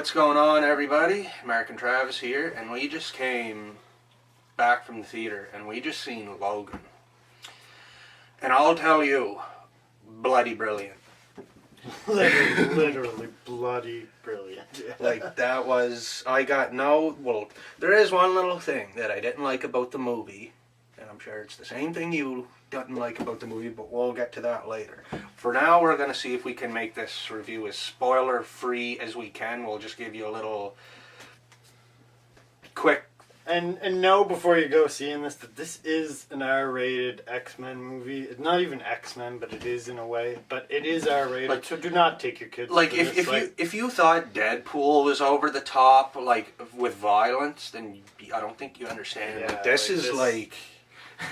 What's going on, everybody? Mark and Travis here, and we just came back from the theater, and we just seen Logan. And I'll tell you, bloody brilliant. literally bloody brilliant. Yeah. Like, that was, there is one little thing that I didn't like about the movie, and I'm sure it's the same thing you didn't like about the movie, but we'll get to that later. For now, we're going to see if we can make this review as spoiler-free as we can. We'll just give you a little quick... And know before you go seeing this that this is an R-rated X-Men movie. It's not even X-Men, but it is in a way. But it is R-rated, like, so do not take your kids. Like if you thought Deadpool was over the top, like with violence, then I don't think you understand. Yeah, this is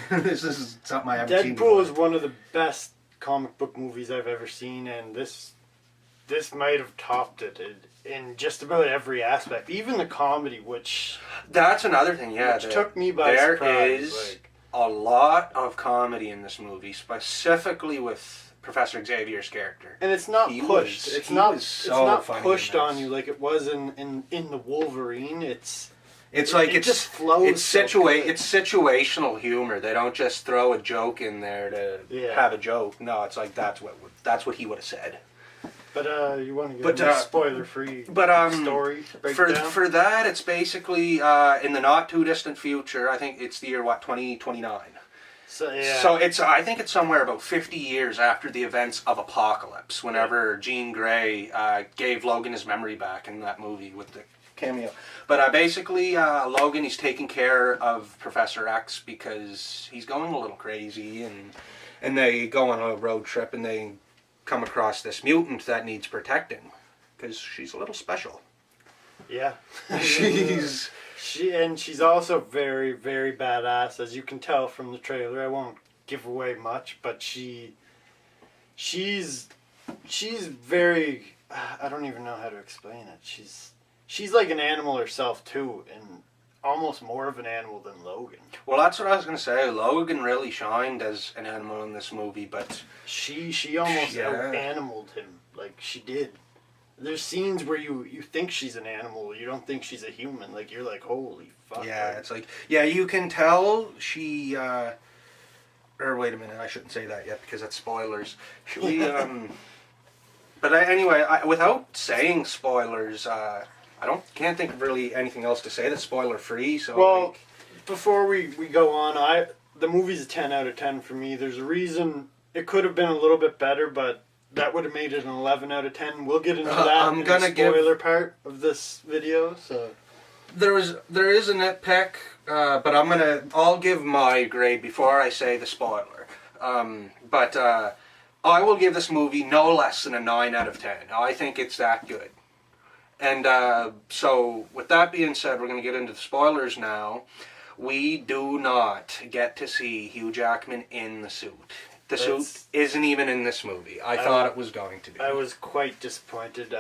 this is something I haven't seen before. Deadpool is one of the best comic book movies I've ever seen, and this might have topped it in just about every aspect, even the comedy, which... That's another thing, yeah. Which took me by surprise. There is a lot of comedy in this movie, specifically with Professor Xavier's character. And it's not pushed. It's not pushed on you like it was in the Wolverine. It just flows. It's situational humor. They don't just throw a joke in there to have a joke. No, it's like that's what he would have said. But you want to get a spoiler-free story breakdown? For that, it's basically in the not too distant future. I think it's the year 2029. So yeah. So I think it's somewhere about 50 years after the events of Apocalypse. Whenever Jean Grey gave Logan his memory back in that movie with the cameo. But basically, Logan, he's taking care of Professor X because he's going a little crazy, and they go on a road trip and they come across this mutant that needs protecting because she's a little special. Yeah. she's also very, very badass, as you can tell from the trailer. I won't give away much, but she's very, I don't even know how to explain it. She's like an animal herself too, and almost more of an animal than Logan. Well, that's what I was going to say. Logan really shined as an animal in this movie, but... She almost out-animaled him. Like, she did. There's scenes where you think she's an animal. You don't think she's a human. Like, you're like, holy fuck. Yeah, it's like... Yeah, you can tell she... Or wait a minute, I shouldn't say that yet because that's spoilers. But anyway, without saying spoilers... can't think of really anything else to say that's spoiler free. So well, before we go on, the movie's a 10 out of 10 for me. There's a reason it could have been a little bit better, but that would have made it an 11 out of 10. We'll get into that in the spoiler part of this video. So there is a nitpick, but I'll give my grade before I say the spoiler. But I will give this movie no less than a 9 out of 10. I think it's that good. And so, with that being said, we're going to get into the spoilers now. We do not get to see Hugh Jackman in the suit. The suit isn't even in this movie. I thought it was going to be. I was quite disappointed.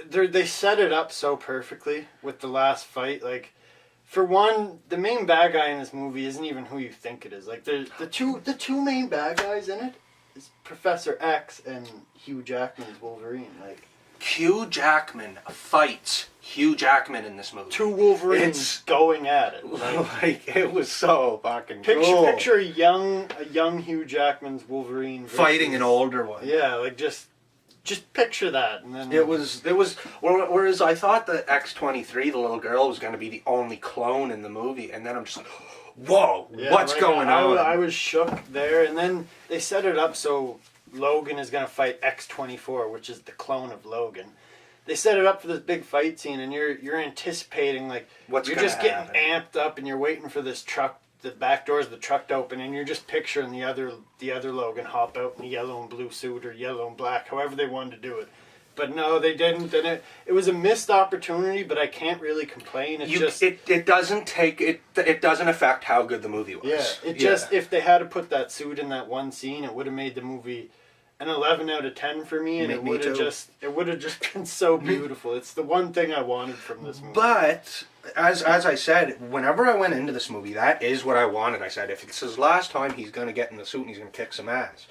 They set it up so perfectly with the last fight. Like, for one, the main bad guy in this movie isn't even who you think it is. Like, the two main bad guys in it is Professor X and Hugh Jackman's Wolverine. Like, Hugh Jackman fights Hugh Jackman in this movie. Two Wolverines going at it. Like it was so fucking cool. Picture a young Hugh Jackman's Wolverine fighting an older one. Yeah, like just picture that, and then it was. Whereas I thought the X-23, the little girl, was going to be the only clone in the movie, and then I'm just like, whoa, what's going on? I was shook there, and then they set it up so Logan is going to fight X-24, which is the clone of Logan. They set it up for this big fight scene, and you're anticipating, like, what's you're just getting amped up, and you're waiting for this truck, the back doors of the truck to open, and you're just picturing the other Logan hop out in a yellow and blue suit, or yellow and black, however they wanted to do it. But no, they didn't, and it was a missed opportunity, but I can't really complain. It doesn't affect how good the movie was. Yeah, just, if they had to put that suit in that one scene, it would have made the movie an 11 out of 10 for me, and it would have just been so beautiful. It's the one thing I wanted from this movie. But as I said, whenever I went into this movie, that is what I wanted. I said, if it's his last time, he's going to get in the suit and he's going to kick some ass.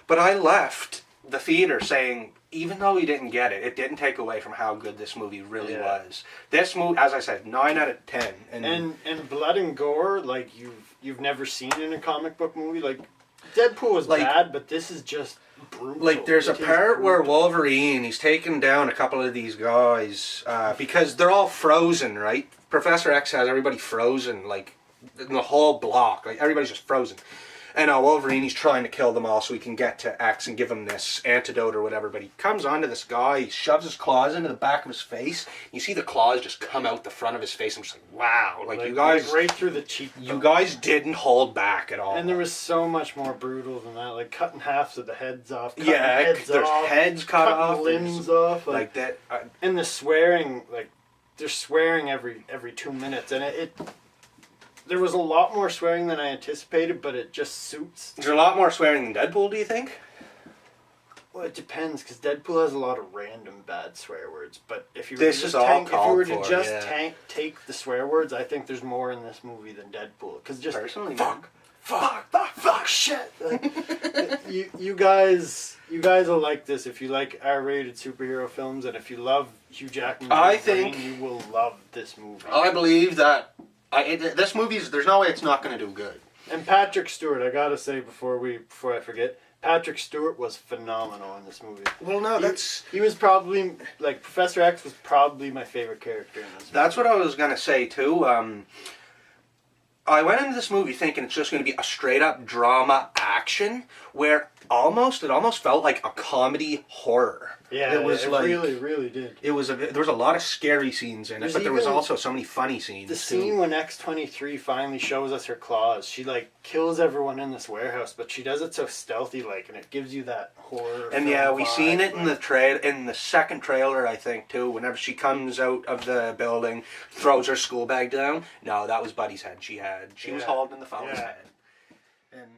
But I left the theater saying, even though he didn't get it, it didn't take away from how good this movie really was. This movie, as I said, 9 out of 10. And blood and gore, like you've never seen in a comic book movie. Like Deadpool was like, bad, but this is just brutal. Like there's a part where Wolverine, he's taking down a couple of these guys because they're all frozen, right? Professor X has everybody frozen, like in the whole block, like everybody's just frozen. And Wolverine, he's trying to kill them all so he can get to X and give him this antidote or whatever. But he comes onto this guy, he shoves his claws into the back of his face. You see the claws just come out the front of his face. I'm just like, wow. Like you guys... Like right through the cheek. You guys didn't hold back at all. And there was so much more brutal than that. Like cutting half of the heads off. Yeah, there's heads cut off. Limbs off. Like that. And the swearing, like, they're swearing every 2 minutes. And it there was a lot more swearing than I anticipated, but it just suits. Is there a lot more swearing than Deadpool, do you think? Well, it depends, because Deadpool has a lot of random bad swear words. But if you were This to is just, all if you were to called for, just yeah. take the swear words, I think there's more in this movie than Deadpool. Because just Personally, fuck, shit. Like, you guys will like this if you like R-rated superhero films, and if you love Hugh Jackman. I think you will love this movie. I believe that this movie's. There's no way it's not going to do good. And Patrick Stewart, I gotta say before I forget, Patrick Stewart was phenomenal in this movie. Well, no, he was probably like Professor X was probably my favorite character in this movie. That's what I was going to say too. I went into this movie thinking it's just going to be a straight up drama action where it almost felt like a comedy horror. Yeah, it was like, really did. There was a lot of scary scenes in it, but there was also so many funny scenes. The scene when X-23 finally shows us her claws, she like kills everyone in this warehouse, but she does it so stealthy like, and it gives you that horror. And yeah, we seen it in the second trailer, I think too. Whenever she comes out of the building, throws her school bag down. No, that was Buddy's head. She was holding the phone's head. And